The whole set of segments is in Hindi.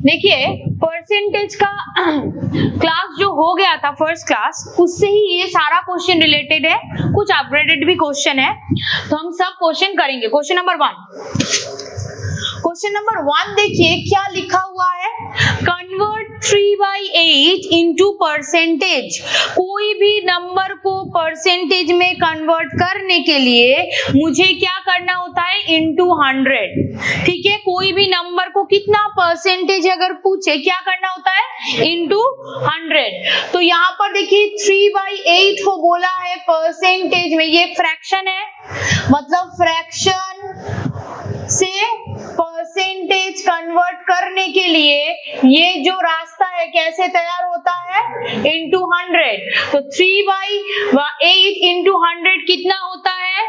देखिए परसेंटेज का क्लास जो हो गया था फर्स्ट क्लास, उससे ही ये सारा क्वेश्चन रिलेटेड है, कुछ अपग्रेडेड भी क्वेश्चन है, तो हम सब क्वेश्चन करेंगे। क्वेश्चन नंबर 1 देखिए क्या लिखा हुआ है, कन्वर्ट 3/8 इंटू परसेंटेज। कोई भी नंबर को परसेंटेज में कन्वर्ट करने के लिए मुझे क्या करना होता है, इंटू 100। ठीक है, कोई भी नंबर को कितना परसेंटेज अगर पूछे क्या करना होता है, इंटू 100। तो यहाँ पर देखिए 3/8 को बोला है परसेंटेज में, ये फ्रैक्शन है, मतलब फ्रैक्शन से परसेंटेज कन्वर्ट करने के लिए ये जो रास्ता है कैसे तैयार होता है, इंटू 100। तो 3/8 इंटू 100 कितना होता है,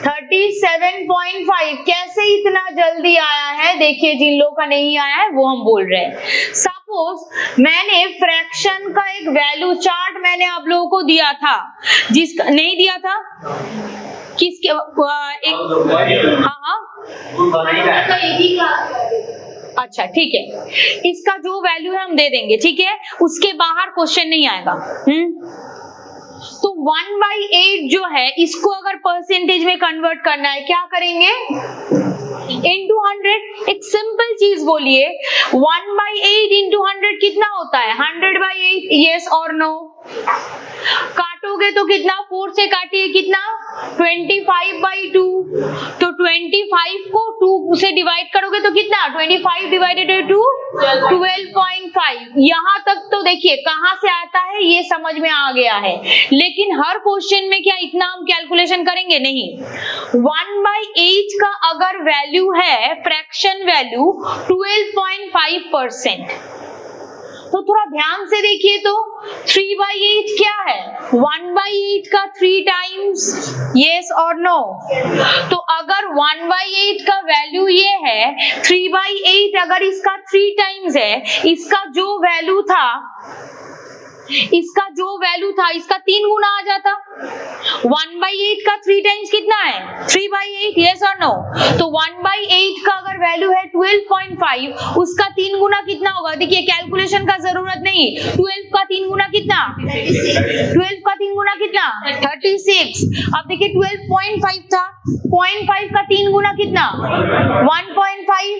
37.5। कैसे इतना जल्दी आया है, देखिए जिन लोगों का नहीं आया है वो हम बोल रहे हैं। सपोज मैंने फ्रैक्शन का एक वैल्यू चार्ट मैंने आप लोगों को दिया था, जिसका नहीं दिया था किसके अच्छा ठीक है, इसका जो वैल्यू है हम दे देंगे, ठीक है, उसके बाहर क्वेश्चन नहीं आएगा। तो 1/8 जो है इसको अगर परसेंटेज में कन्वर्ट करना है क्या करेंगे, इंटू 100। एक सिंपल चीज बोलिए, 1/8 इंटू 100 कितना होता है, 100/8, यस और नो। काटोगे तो कितना, 4 से काटिए कितना, 25/2। तो 25 को 2 से डिवाइड करोगे तो कितना, 25 डिवाइडेड बाय 2, 12.5। यहाँ तक तो देखिए कहाँ से आता है ये समझ में आ गया है, लेकिन हर क्वेश्चन में क्या इतना हम कैलकुलेशन करेंगे, नहीं। 1/8 का अगर वैल्यू है, फ्रैक्शन वैल्यू 12.5%, तो थोड़ा ध्यान से देखिए तो 3/8 क्या है, 1/8 का 3 टाइम्स, यस और नो। तो अगर 1/8 का वैल्यू ये है, 3/8 अगर इसका 3 टाइम्स है, इसका जो वैल्यू था इसका 3 गुना आ जाता। 1/8 का 3 टाइम्स कितना है, 3/8, यस और नो। तो 1/8 का अगर वैल्यू है 12.5, उसका 3 गुना कितना होगा, देखिए कैलकुलेशन का जरूरत नहीं, 12 का 3 गुना कितना, 12 का 3 गुना कितना, 36। अब देखिए 12.5 था, 0.5 का 3 गुना कितना, 1.5।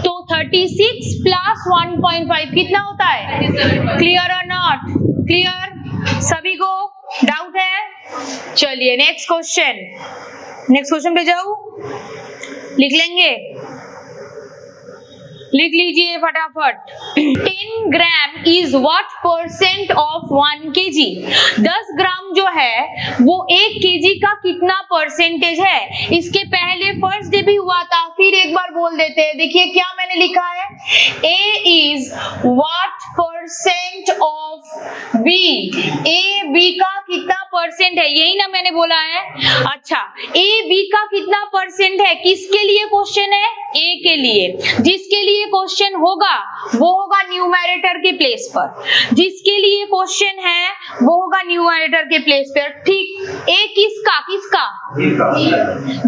तो 36 प्लस 1.5 कितना होता है, क्लियर और नॉट क्लियर, सभी को डाउट है। चलिए नेक्स्ट क्वेश्चन पे जाऊं, लिख लेंगे, लिख लीजिए फटाफट। 10 gram is what percent of 1 kg। 10 ग्राम जो है वो 1 kg का कितना परसेंटेज है। इसके पहले फर्स्ट डे भी हुआ था, फिर एक बार बोल देते हैं। देखिए क्या मैंने लिखा है, A is what percent of B। A B का कितना परसेंट है, यही ना मैंने बोला है। अच्छा A B का कितना परसेंट है, किसके लिए क्वेश्चन है, A के लिए। जिसके लिए क्वेश्चन होगा वो होगा न्यूमैरेटर के प्लेस पर, जिसके लिए क्वेश्चन है वो होगा न्यूमैरेटर के प्लेस पर। ठीक, A किसका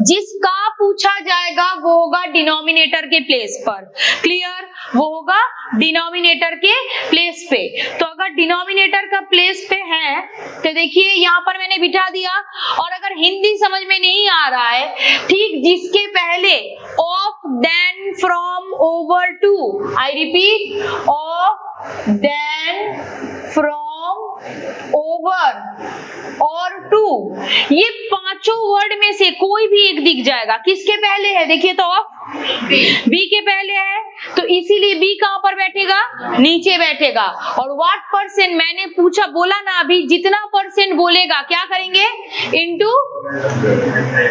जिसका पूछा जाएगा वो होगा डिनोमिनेटर के प्लेस पर, क्लियर, वो होगा डिनोमिनेटर के प्लेस पे। तो अगर डिनोमिनेटर का प्लेस पे है तो देखिए यहाँ पर मैंने बिठा दिया। और अगर हिंदी समझ में नहीं आ रहा है, ठीक, जिसके पहले off, then, from, over, two, I repeat, off, then, from, over और टू, ये पांचों वर्ड में से कोई भी एक दिख जाएगा। किसके पहले है, देखिए तो ऑफ बी के पहले है, तो इसीलिए बी कहां पर बैठेगा, नीचे बैठेगा। और व्हाट परसेंट मैंने पूछा, बोला ना अभी, जितना परसेंट बोलेगा क्या करेंगे, इनटू,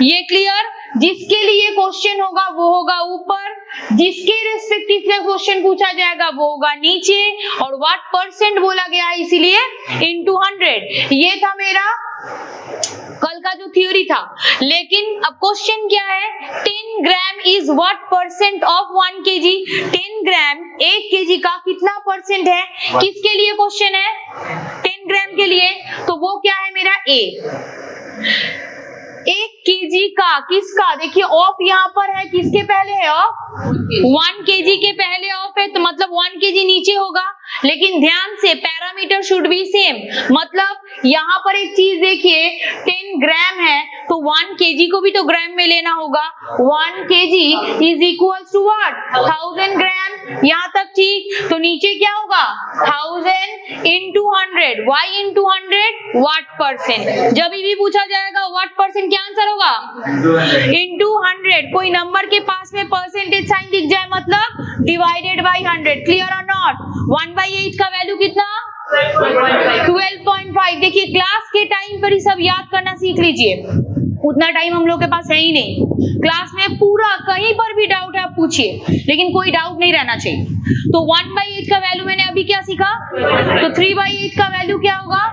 ये क्लियर। जिसके लिए क्वेश्चन होगा वो होगा ऊपर, जिसके रेस्पेक्टिव से क्वेश्चन पूछा जाएगा वो होगा नीचे, और व्हाट परसेंट बोला गया है इसीलिए इनटू 100। ये था मेरा कल का जो थ्योरी था। लेकिन अब क्वेश्चन क्या है, 10 gram is what percent of 1 kg। 10 gram 1 kg का कितना परसेंट है, किसके लिए क्वेश्चन है, 10 ग्राम के लिए, तो वो क्या है मेरा A। 1 kg का, किसका, देखिए ऑफ यहाँ पर है, किसके पहले है ऑफ, 1 kg के पहले ऑफ है, तो मतलब 1 kg नीचे होगा, लेकिन ध्यान से पैरामीटर शुड बी सेम, मतलब यहाँ पर एक चीज देखिए 10 ग्राम है तो 1 kg को भी तो ग्राम में लेना होगा, 1 kg is equal to what, 1000 gram, यहाँ तक ठीक, तो नीचे क्या होगा 1000 into 100, y into 100 what percent, जब भी पूछा जाएगा वाट परसेंट क्या आंसर होगा, into 100, कोई नंबर के पास में परसेंटेज साइन दिख जाए मतलब डिवाइडेड बाई 100, क्लियर और नॉट। 1/8 का वैल्यू कितना 12.5, देखिए क्लास के टाइम पर ही सब याद करना सीख लीजिए, उतना टाइम हम लोग के पास है ही नहीं, क्लास में पूरा कहीं पर भी डाउट है आप पूछिए, लेकिन कोई डाउट नहीं रहना चाहिए। तो 1/8 का वैल्यू मैंने अभी क्या सीखा, तो 3/8 का वैल्यू क्या होगा,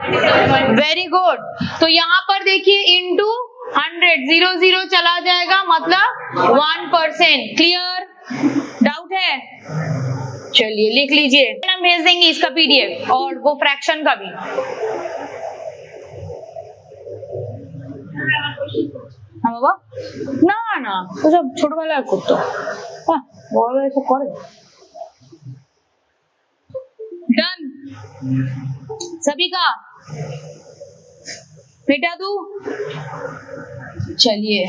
वेरी गुड, तो यहाँ पर देखिए इंटू 100, 0 0 चला जाएगा मतलब 1%, क्लियर, डाउट है, चलिए लिख लीजिए, हम भेज देंगे इसका पीडीएफ और वो फ्रैक्शन का भी। हाँ बाबा, ना ना तो सब ছোটবেলার করতো, হ্যাঁ বড় এসব করে। डन सभी का, बेटा तू, चलिए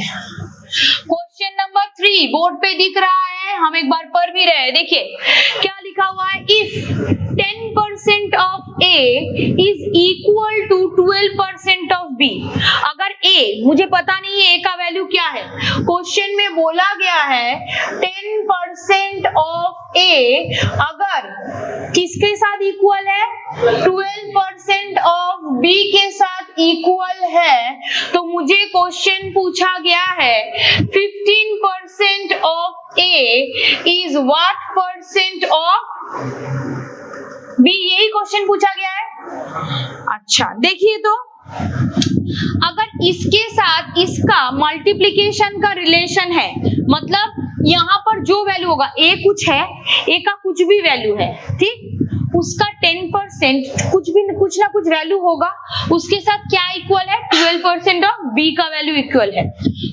क्वेश्चन नंबर 3 बोर्ड पे दिख रहा है, हम एक बार पढ़ भी रहे हैं, देखिए क्या लिखा हुआ है, if 10% of A is equal to 12% of B, अगर A, मुझे पता नहीं है A का वैल्यू क्या है, क्वेश्चन में बोला गया है 10% ऑफ A अगर किसके साथ इक्वल है, 12% ऑफ B के साथ इक्वल है, तो मुझे क्वेश्चन पूछा गया है 15% of A is what percent of B, यही क्वेश्चन पूछा गया है। अच्छा देखिए, तो अगर इसके साथ इसका मल्टीप्लिकेशन का रिलेशन है, मतलब यहाँ पर जो वैल्यू होगा, A कुछ है, A का कुछ भी वैल्यू है, ठीक, उसका 10% कुछ ना कुछ वैल्यू होगा, उसके साथ क्या इक्वल है, 12% ऑफ B का वैल्यू इक्वल है,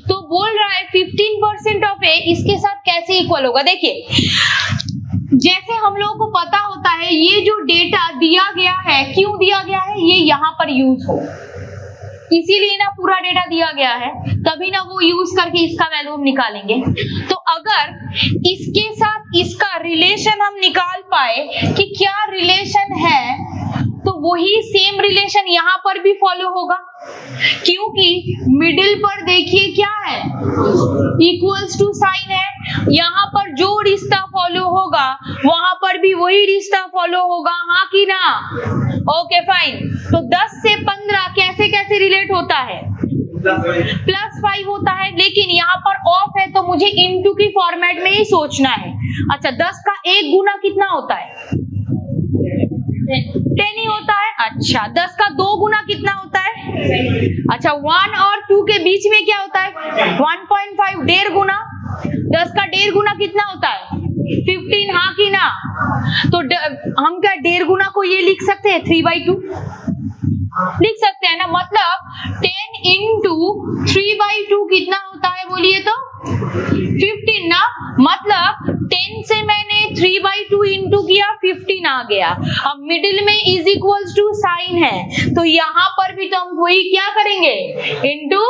तो बोल रहा है 15% ऑफ A इसके साथ कैसे इक्वल होगा। देखिए जैसे हम लोगों को पता होता है, ये जो डेटा दिया गया है, क्यों दिया गया है, ये यहाँ पर यूज हो, इसीलिए ना पूरा डेटा दिया गया है, तभी ना वो यूज करके इसका वैल्यू हम निकालेंगे। तो अगर इसके साथ इसका रिलेशन हम निकाल पाए कि क्या रिलेशन है, तो वही सेम रिलेशन यहाँ पर भी फॉलो होगा, क्योंकि मिडिल पर देखिए क्या है, इक्वल्स टू साइन है, यहाँ पर जो रिश्ता फॉलो होगा वहां पर भी वही रिश्ता फॉलो होगा, हाँ कि ना, ओके फाइन। तो 10 से 15 कैसे कैसे रिलेट होता है, +5 होता है, लेकिन यहाँ पर ऑफ है तो मुझे इनटू की फॉर्मेट में ही सोचना है। अच्छा 10 का 1 गुना कितना होता है, 10 ही होता है। अच्छा 10 का 2 गुना कितना होता है, अच्छा 1 और 2 के बीच में क्या होता है, 1.5, 1.5 गुना, 10 का 1.5 गुना कितना होता है, 15, हाँ कि ना, तो हम क्या 1.5 गुना को ये लिख सकते हैं 3/2 लिख सकते हैं ना, मतलब 10 into 3/2 कितना होता है बोलिए तो 15 ना, मतलब 10 से मैंने 3/2 इंटू किया, 15 आ गया। अब मिडिल में इज इक्वल्स टू साइन है, तो यहाँ पर भी तो हम वही क्या करेंगे, इंटू,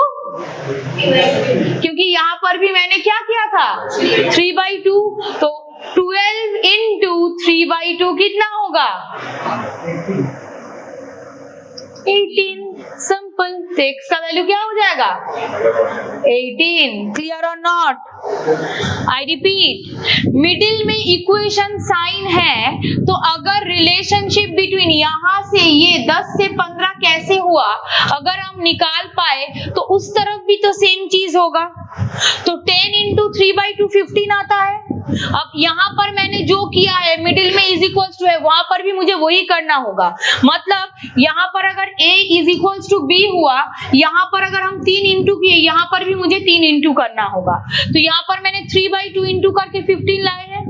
क्योंकि यहाँ पर भी मैंने क्या किया था 3/2, तो 12 इंटू 3/2 कितना होगा 18, सिंपल, तो x का वैल्यू क्या हो जाएगा 18, क्लियर और नॉट। आई रिपीट, मिडिल में इक्वेशन साइन है, तो अगर रिलेशनशिप बिटवीन यहाँ से ये 10 से 15 कैसे हुआ अगर हम निकाल पाए, तो उस तरफ भी तो सेम चीज होगा, तो 10 इंटू 3/2 15 आता है। अब यहाँ पर मैंने जो किया है मिडिल में इज इक्वल्स टू है, वहां पर भी मुझे वही करना होगा, मतलब यहाँ पर अगर a is equals to b हुआ, यहाँ पर अगर हम 3 इंटू किए, यहाँ पर भी मुझे 3 इंटू करना होगा, तो यहाँ पर मैंने 3/2 इंटू करके 15 लाए हैं,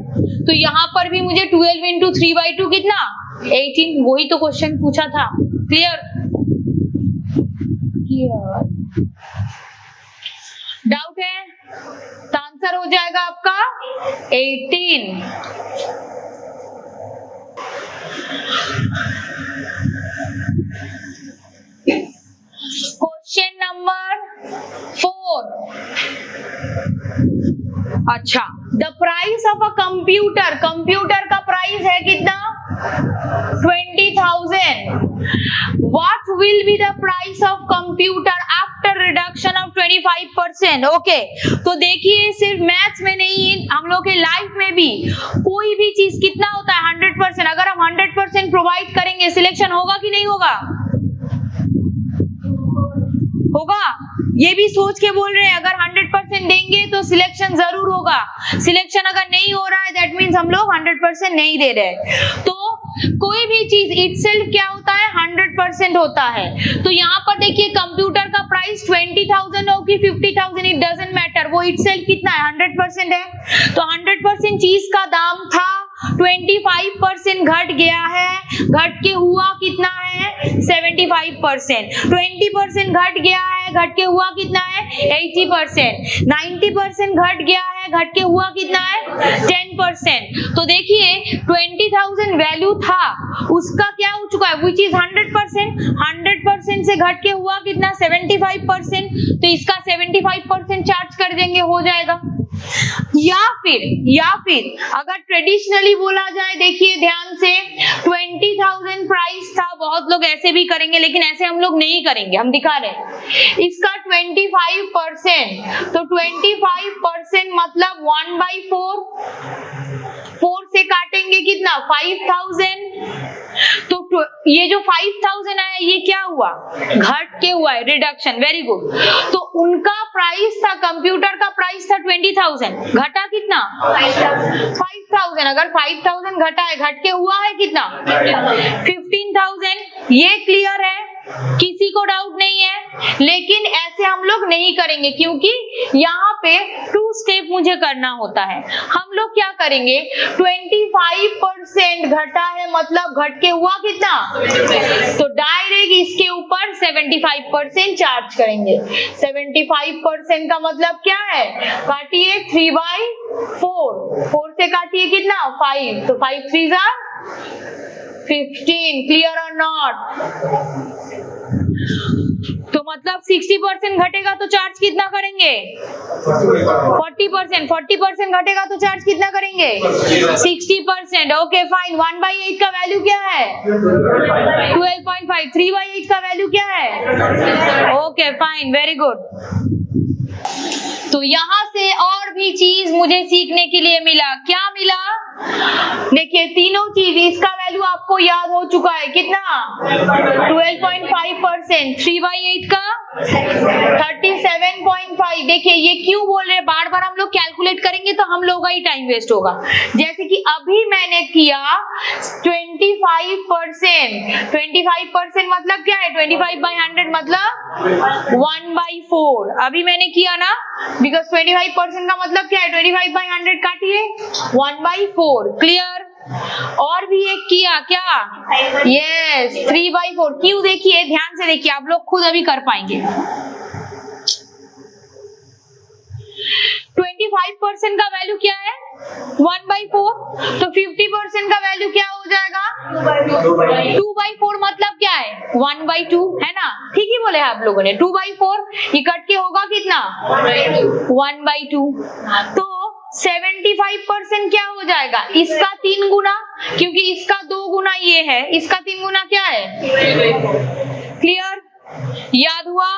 तो यहाँ पर भी मुझे 12 इंटू 3/2 कितना 18, वही तो क्वेश्चन पूछा था, क्लियर। डाउट है? तो आंसर हो जाएगा आपका 18। Question number 4। अच्छा, the price of a computer, computer का प्राइस है कितना? 20,000। What will be the price of computer after reduction of 25%? Okay, तो देखिए सिर्फ मैथ्स में नहीं, हम लोग के लाइफ में भी कोई भी चीज कितना होता है? 100%। अगर हम 100% प्रोवाइड करेंगे, सिलेक्शन होगा कि नहीं होगा? होगा। ये भी सोच के बोल रहे हैं, अगर 100% देंगे तो सिलेक्शन जरूर होगा। सिलेक्शन अगर नहीं हो रहा है, दैट मीन्स हम लोग 100% नहीं दे रहे। तो कोई भी चीज इटसेल्फ क्या होता है? 100% होता है। तो यहाँ पर देखिए कंप्यूटर का प्राइस 20,000 हो कि 50,000, इट डजंट मैटर, वो इटसेल्फ कितना है? 100% है। तो 100% चीज का दाम था 25% घट गया है, घट के हुआ कितना है? 75%। 20% घट गया है, घट के हुआ कितना है? 80%। 90% घट गया है, घट के हुआ कितना है? 10%। तो देखिए 20,000 वैल्यू था, उसका क्या हो चुका है? Which is 100%। 100% से घट के हुआ कितना? 75%। तो इसका 75% चार्ज कर देंगे, हो जाएगा। या फिर अगर ट्रेडिशनली बोला जाए, देखिए ध्यान से, 20,000 प्राइस था, बहुत लोग ऐसे भी करेंगे, लेकिन ऐसे हम लोग नहीं करेंगे, हम दिखा रहे हैं। इसका 25%, तो 25% मतलब 1/4, 4 से काटेंगे कितना? 5,000। तो ये जो 5,000 आया, ये क्या हुआ? घट के हुआ है, रिडक्शन। Very good. तो उनका प्राइस था, कंप्यूटर का प्राइस था 20,000, घटा कितना? 5,000। अगर 5,000 घटा है, घट के हुआ है कितना? 15,000। ये क्लियर है? किसी को डाउट नहीं है? लेकिन ऐसे हम लोग नहीं करेंगे, क्योंकि यहाँ पे 2 स्टेप मुझे करना होता है। हम लोग क्या करेंगे? 25% घटा है, मतलब घट के हुआ कितना? तो डायरेक्ट इसके ऊपर 75% चार्ज करेंगे। 75% का मतलब क्या है? काटिए 3/4, 4 से काटिए कितना? 5, तो 5 3 15। क्लियर और नॉट? तो मतलब 60% घटेगा तो चार्ज कितना करेंगे? 40%। 40% घटेगा तो चार्ज कितना करेंगे? 60%। Okay fine. 1/8 का वैल्यू क्या है? 12.5। 3/8 का वैल्यू क्या है? Okay fine, very good. तो यहाँ से और भी चीज मुझे सीखने के लिए मिला। क्या मिला? देखिए तीनों चीज, इसका वैल्यू आपको याद हो चुका है कितना? 12.5%। 3/8 का 37.5। देखिए ये क्यों बोल रहे हैं, बार बार हम लोग कैलकुलेट करेंगे तो हम लोग का ही टाइम वेस्ट होगा। जैसे कि अभी मैंने किया 25%। 25% मतलब क्या है? 25/100 मतलब 1/4। अभी मैंने किया ना, बिकॉज 25% का मतलब क्या है? 25/100 काटिए 1/4। क्लियर? और भी एक किया क्या? यस, 3/4। क्यों? देखिए ध्यान से देखिए, आप लोग खुद अभी कर पाएंगे। 25% का वैल्यू क्या है? 1/4। तो 50% का वैल्यू क्या हो जाएगा? 2/4 मतलब क्या है? 1/2 है ना? ठीक ही बोले आप लोगों ने। 2/4 इकट्ठ के होगा कितना? 1/2। तो 75% क्या हो जाएगा? इसका 3 गुना, क्योंकि इसका 2 गुना ये है, इसका 3 गुना क्या है? क्लियर? याद हुआ?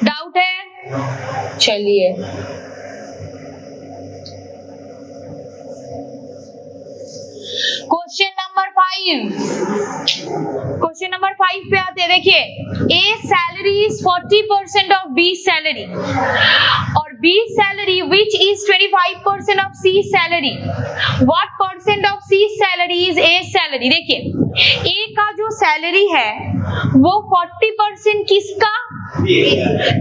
डाउट है? चलिए क्वेश्चन नंबर 5। क्वेश्चन नंबर 5 पे आते हैं। देखिए, A salary is 40% of B salary और B salary which is 25% of C salary. What percent of C salary is A salary? देखिए ए का जो सैलरी है वो 40% किसका?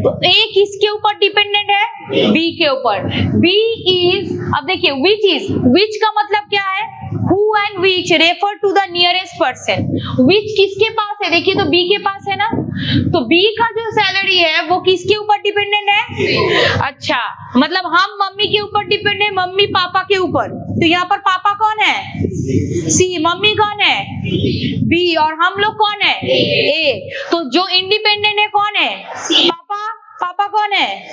तो ए किसके ऊपर डिपेंडेंट है? बी के ऊपर। बी इज, अब देखिए विच इज, विच का मतलब क्या है? Who and which refer to the nearest person. Which किसके पास है, देखिए तो बी के पास है ना, तो बी का जो सैलरी है वो किसके ऊपर डिपेंडेंट है? अच्छा, मतलब हम मम्मी के ऊपर डिपेंडेंट है, मम्मी पापा के ऊपर। तो यहाँ पर पापा कौन है? सी। मम्मी कौन है? बी। और हम लोग कौन है? ए। तो जो इंडिपेंडेंट है कौन है? पापा। पापा कौन है?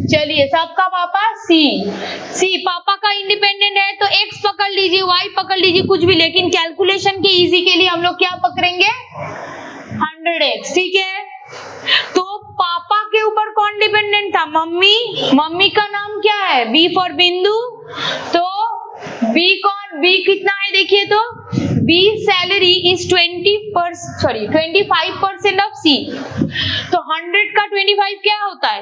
चलिए, सबका पापा सी। सी पापा का इंडिपेंडेंट है, तो एक्स पकड़ लीजिए, वाई पकड़ लीजिए, कुछ भी, लेकिन कैलकुलेशन के इजी के लिए हम लोग क्या पकड़ेंगे? 100x। ठीक है, तो पापा के ऊपर कौन डिपेंडेंट था? मम्मी। मम्मी का नाम क्या है? बी फॉर बिंदु। तो बी कौन? बी कितना है देखिए तो, बी सैलरी इज 25% ऑफ सी। तो 100 का 25 क्या होता है?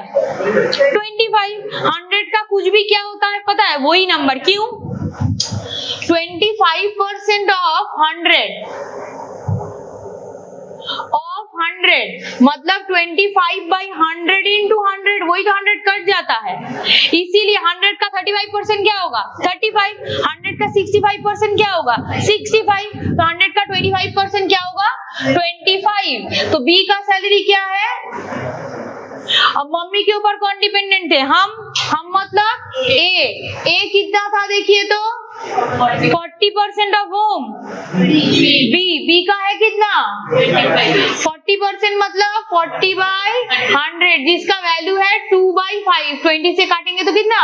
25। 100 का कुछ भी क्या होता है पता है? वही नंबर। क्यों? 25% ऑफ 100 मतलब 25/100 into 100, वही तो 100 कट जाता है। इसीलिए 100 का 35% क्या होगा? 35। 100 का 65% क्या होगा? 65। तो 100 का 25% क्या होगा? 25। तो बी का सैलरी क्या है? अब मम्मी के ऊपर कौन डिपेंडेंट थे? हम मतलब ए कितना था देखिए तो, 40% ऑफ होम। बी का है कितना? 40% मतलब 40/100, जिसका वैल्यू है 2/5। 20 से काटेंगे तो कितना?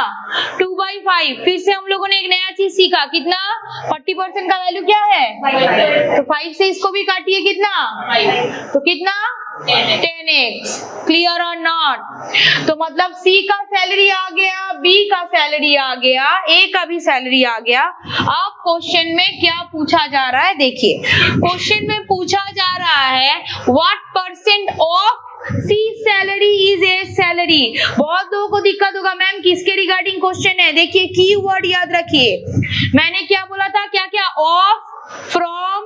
2/5। फिर से हम लोगों ने एक नया चीज सीखा, कितना? 40% का वैल्यू क्या है? तो 5 से इसको भी काटिए, कितना? तो कितना? 10x। क्लियर और नॉट? तो मतलब सी का सैलरी आ गया, बी का सैलरी आ गया, ए का भी सैलरी आ गया। अब क्वेश्चन में क्या पूछा जा रहा है देखिए, क्वेश्चन में पूछा जा रहा है what percent of C salary is A salary. बहुत लोगों को दिक्कत होगा, मैम किसके रिगार्डिंग क्वेश्चन है? देखिए की वर्ड याद रखिए, मैंने क्या बोला था? क्या क्या? Of, from,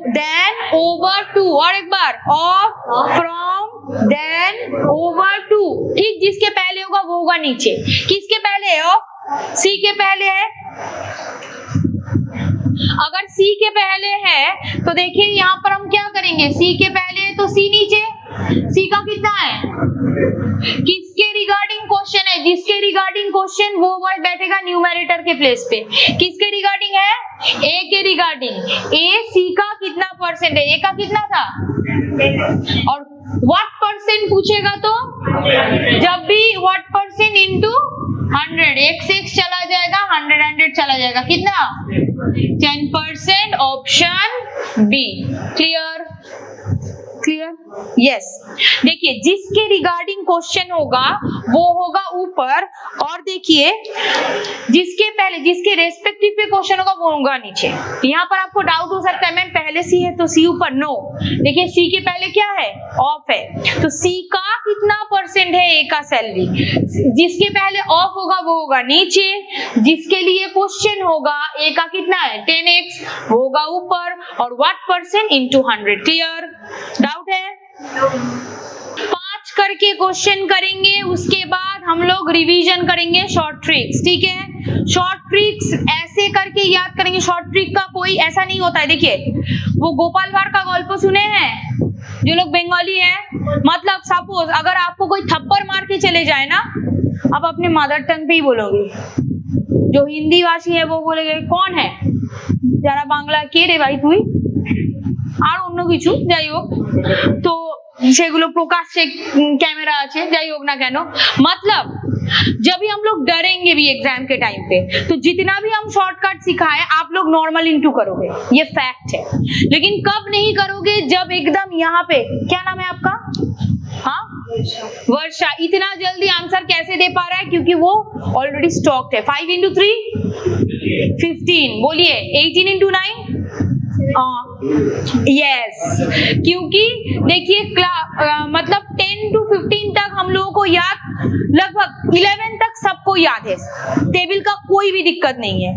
then, over, to. और एक बार, of, from, then, over, to. ठीक, जिसके पहले होगा वो होगा नीचे। किसके पहले है? ऑफ। सी के पहले है। अगर सी के पहले है तो देखिए यहाँ पर हम क्या करेंगे? सी के पहले है तो सी नीचे। सी का कितना है? किसके रिगार्डिंग क्वेश्चन है? जिसके रिगार्डिंग क्वेश्चन वो वर्ड बैठेगा न्यूमरेटर के प्लेस पे। किसके रिगार्डिंग है? ए के रिगार्डिंग। ए सी का कितना परसेंट है? ए का कितना था? और व्हाट परसेंट पूछेगा तो जब भी व्हाट परसेंट इनटू 100, एक से एक चला जाएगा, 100 चला जाएगा, कितना? 10%। Option B. Clear? Clear? Yes. देखिए जिसके रिगार्डिंग क्वेश्चन होगा वो होगा ऊपर, और देखिए जिसके पहले, जिसके रेस्पेक्टिव पे क्वेश्चन होगा वो होगा नीचे। यहाँ पर आपको डाउट हो सकता है मैम पहले सी है तो सी ऊपर। नो, देखिए सी के पहले क्या है? ऑफ है, तो सी का कितना परसेंट है ए का सैलरी? जिसके पहले ऑफ होगा वो होगा नीचे, जिसके लिए क्वेश्चन होगा ए का कितना है? 10x, होगा ऊपर, और what percent into 100। Clear? Doubt है? 5 करके क्वेश्चन करेंगे, उसके बाद हम लोग रिवीजन करेंगे शॉर्ट ट्रिक्स। ठीक है, शॉर्ट ट्रिक्स ऐसे करके याद करेंगे। शॉर्ट ट्रिक का कोई ऐसा नहीं होता है। देखिए वो गोपाल भाड़ का गल्प सुने हैं जो लोग बंगाली हैं? मतलब सपोज अगर आपको कोई थप्पड़ मार के चले जाए ना, आप अपने मदर टंग पे ही बोलोगे, जो हिंदी भाषी है वो बोलेंगे कौन है যারা বাংলা কে রে ভাই তুই, আর অন্য কিছু যাই হোক, তো সেগুলো প্রকাশ্যে ক্যামেরা আছে, যাই হোক না কেন, मतलब जब भी हम लोग डरेंगे भी एग्जाम के टाइम पे, तो जितना भी हम शॉर्टकट सिखाए आप लोग नॉर्मल इंटू करोगे, ये फैक्ट है। लेकिन कब नहीं करोगे? जब एकदम यहाँ पे, क्या नाम है आपका? हाँ, वर्षा इतना जल्दी आंसर कैसे दे पा रहा है? क्योंकि वो ऑलरेडी स्टॉक्ड है। 5 into 3 15, बोलिए 18 into 9 यस, क्योंकि देखिए मतलब 10 to 15 तक हम लोगों को याद, लगभग 11 तक सबको याद है, टेबल का कोई भी दिक्कत नहीं है।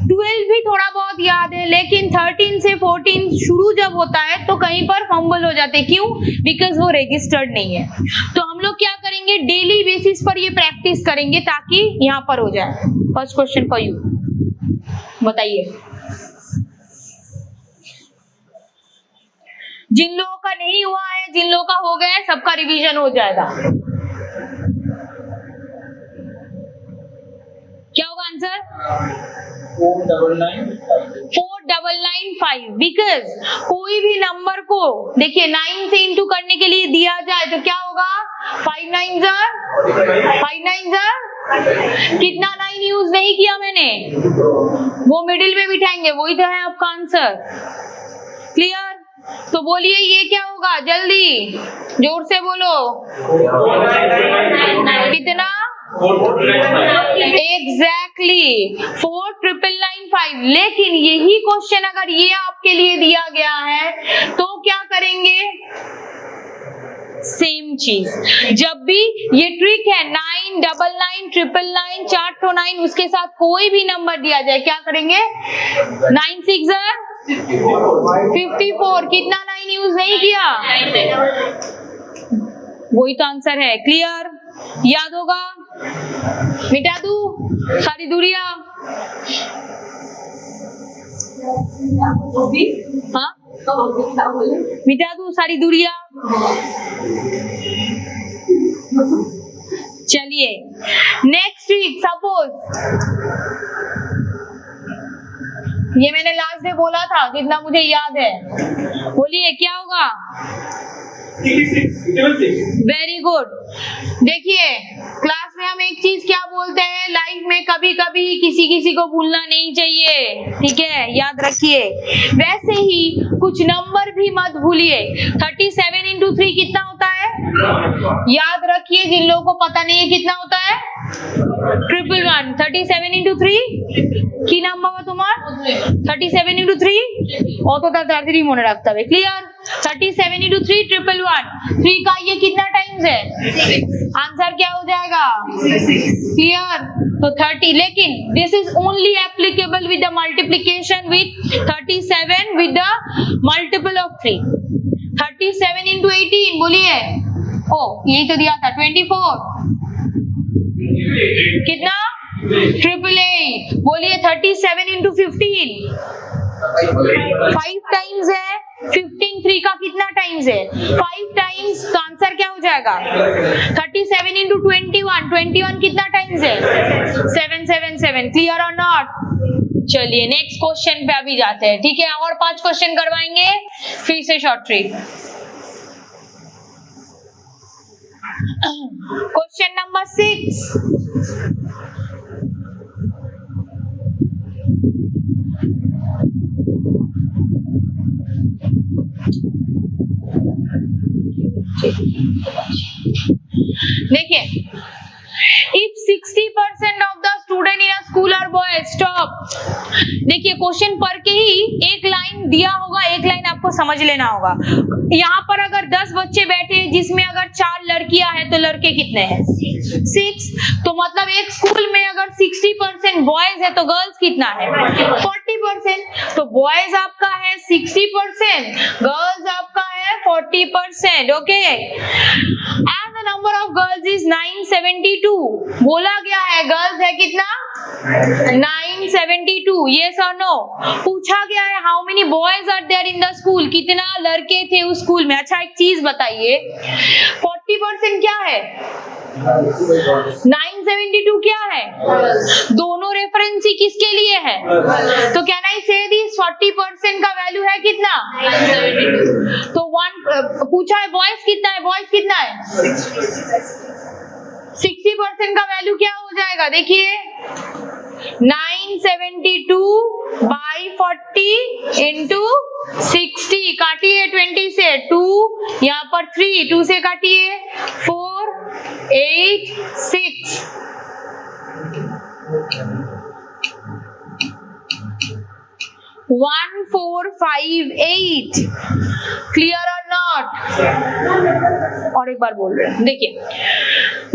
12 भी थोड़ा बहुत याद है, लेकिन 13 से 14 शुरू जब होता है तो कहीं पर फंबल हो जाते हैं। क्यों? बिकॉज वो रजिस्टर्ड नहीं है। तो हम लोग क्या करेंगे? डेली बेसिस पर ये प्रैक्टिस करेंगे ताकि यहाँ पर हो जाए। फर्स्ट क्वेश्चन फॉर यू, बताइए। जिन लोगों का नहीं हुआ है, जिन लोगों का हो गया है, सबका रिवीजन हो जाएगा। क्या होगा आंसर? 4995। बिकॉज कोई भी नंबर को देखिए 9 से इंटू करने के लिए दिया जाए तो क्या होगा? 5 9 कितना 9 यूज नहीं किया मैंने, वो मिडिल में बिठाएंगे, वही तो है आपका आंसर। क्लियर? तो बोलिए ये क्या होगा, जल्दी जोर से बोलो। कितना? एग्जैक्टली 4995। लेकिन यही क्वेश्चन अगर ये आपके लिए दिया गया है तो क्या करेंगे? सेम चीज, जब भी ये ट्रिक है 9 99 999 4 to 9, उसके साथ कोई भी नंबर दिया जाए क्या करेंगे? 9 6 54। कितना 9 यूज नहीं किया, वही तो आंसर है। क्लियर? याद होगा? मिटा दूं सारी दूरियां? हाँ, मिटा दूं सारी दूरियां? चलिए नेक्स्ट वीक सपोज ये मैंने लास्ट डे बोला था, जितना मुझे याद है, बोलिए क्या होगा? Very good. देखिए क्लास में हम एक चीज क्या बोलते हैं, लाइफ में कभी कभी किसी किसी को भूलना नहीं चाहिए, ठीक है, याद रखिए। वैसे ही कुछ नंबर भी मत भूलिए। 37 into 3 कितना होता है? याद रखिए, जिन लोगों को पता नहीं है कितना होता है? 111। 37 into 3 কি নাম বাবা তোমার? 37 into 3 অতটা তাড়াতাড়ি মনে রাখতে হবে। ক্লিয়ার? 37 into 3 111। 3 का ये कितना टाइम्स है? आंसर क्या हो जाएगा? क्लियर? तो 30, लेकिन this is only applicable with the multiplication with 37 with the multiple of 3। 37 into 18 बोलिए। ओ यही तो दिया था 24। कितना? 888। बोलिए 37 into 15 5 टाइम्स है। 15 3 का कितना टाइम्स है? 5 टाइम्स। तो आंसर क्या हो जाएगा? 37 into 21 21 कितना टाइम्स है? 777। क्लियर और नॉट? चलिए नेक्स्ट क्वेश्चन पे अभी जाते हैं, ठीक है। और 5 क्वेश्चन करवाएंगे फिर से शॉर्ट ट्रिक। Question number 6। देखिए if 60% of the student in a school are boys, stop। देखिए क्वेश्चन पढ़ के ही एक लाइन दिया होगा, एक लाइन आपको समझ लेना होगा। यहाँ पर अगर 10 बच्चे बैठे हैं जिसमें अगर 4 लड़कियां हैं तो लड़के कितने हैं? 6। तो मतलब एक स्कूल में अगर 60% बॉयज है तो गर्ल्स कितना है? 40%। तो बॉयज आपका है 60%, गर्ल्स आपका है 40%। Okay, and the number of girls is 972। बोला गया है गर्ल्स है कितना? 972। यस और नो? पूछा गया है how many boys are there in the school, कितना लड़के थे उस स्कूल में। अच्छा एक चीज बताइए, 40% क्या है? 972 क्या है? दोनों रेफरेंस ही किसके लिए है? तो कैन आई से दिस 40% का वैल्यू है कितना? 972। तो पूछा है बॉयज कितना है? बॉयज कितना है? 60% का वैल्यू क्या हो जाएगा? देखिए 972 by 40 into 60। काटिए 20 से, 2 यहाँ पर 3, 2 से काटिए 4 8 6। 1458। क्लियर और नॉट? नॉट? और एक बार बोल रहे हैं, देखिए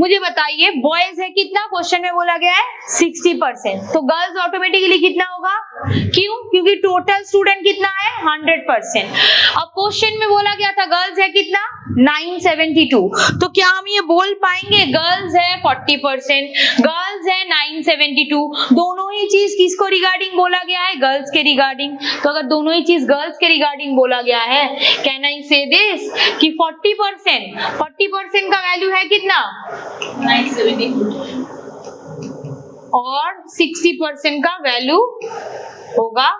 मुझे बताइए बॉयज है कितना, क्वेश्चन में बोला गया है 60%, तो गर्ल्स ऑटोमेटिकली कितना होगा? क्यों? क्योंकि टोटल स्टूडेंट कितना है 100%। अब क्वेश्चन में बोला गया था गर्ल्स है कितना 972, तो क्या हम ये बोल पाएंगे गर्ल्स है 40%, गर्ल्स है 972, दोनों ही चीज किसको रिगार्डिंग बोला गया है? गर्ल्स के रिगार्डिंग। तो अगर दोनों ही चीज गर्ल्स के रिगार्डिंग बोला गया है, कैन आई से दिस कि 40% का वैल्यू है कितना 972 और 60% का वैल्यू होगा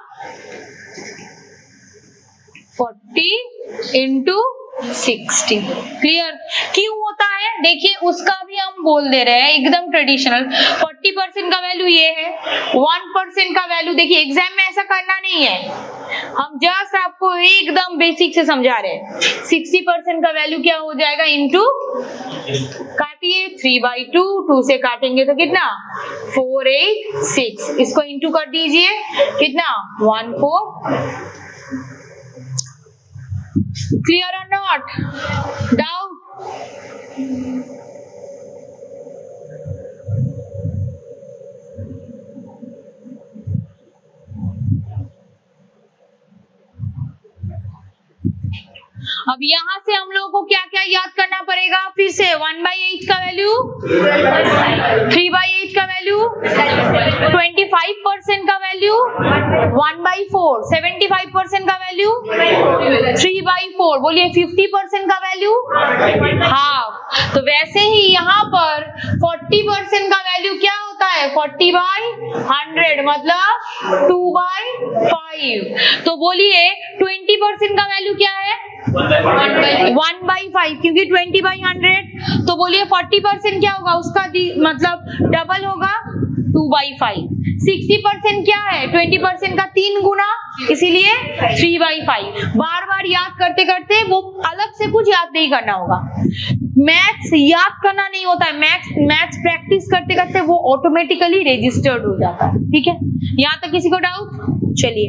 40 into 60। क्लियर? क्यों होता है? देखिए उसका भी हम बोल दे रहे हैं एकदम ट्रेडिशनल। 40% का वैल्यू ये है, 1% का वैल्यू, देखिए एग्जाम में ऐसा करना नहीं है, हम जस्ट आपको एकदम बेसिक से समझा रहे हैं। 60% का वैल्यू क्या हो जाएगा? इंटू, काटिए 3/2, 2 से काटेंगे तो कितना 486, इसको इंटू कर दीजिए कितना 14। Clear or not? Doubt? अब यहाँ से हम लोगों को क्या क्या याद करना पड़ेगा? फिर से 1/8 का वैल्यू, 3/8 का वैल्यू, 25% का वैल्यू, 1/4, 75% का वैल्यू, 3/4, बोलिए 50% का वैल्यू, हाफ। तो वैसे ही यहाँ पर 40% का वैल्यू क्या होता है? 40/100 मतलब 2/5। तो बोलिए 20% का वैल्यू क्या है? 1/5, क्योंकि 20/100। तो बोलिए 40% क्या होगा? उसका मतलब डबल होगा 2/5। 60% क्या है? 20% का 3 गुना, इसीलिए 3/5। बार बार याद करते करते वो अलग से कुछ याद नहीं करना होगा। मैथ्स याद करना नहीं होता है, मैथ्स प्रैक्टिस करते करते वो ऑटोमेटिकली रजिस्टर्ड हो जाता है। ठीक है, यहाँ तक किसी को डाउट? चलिए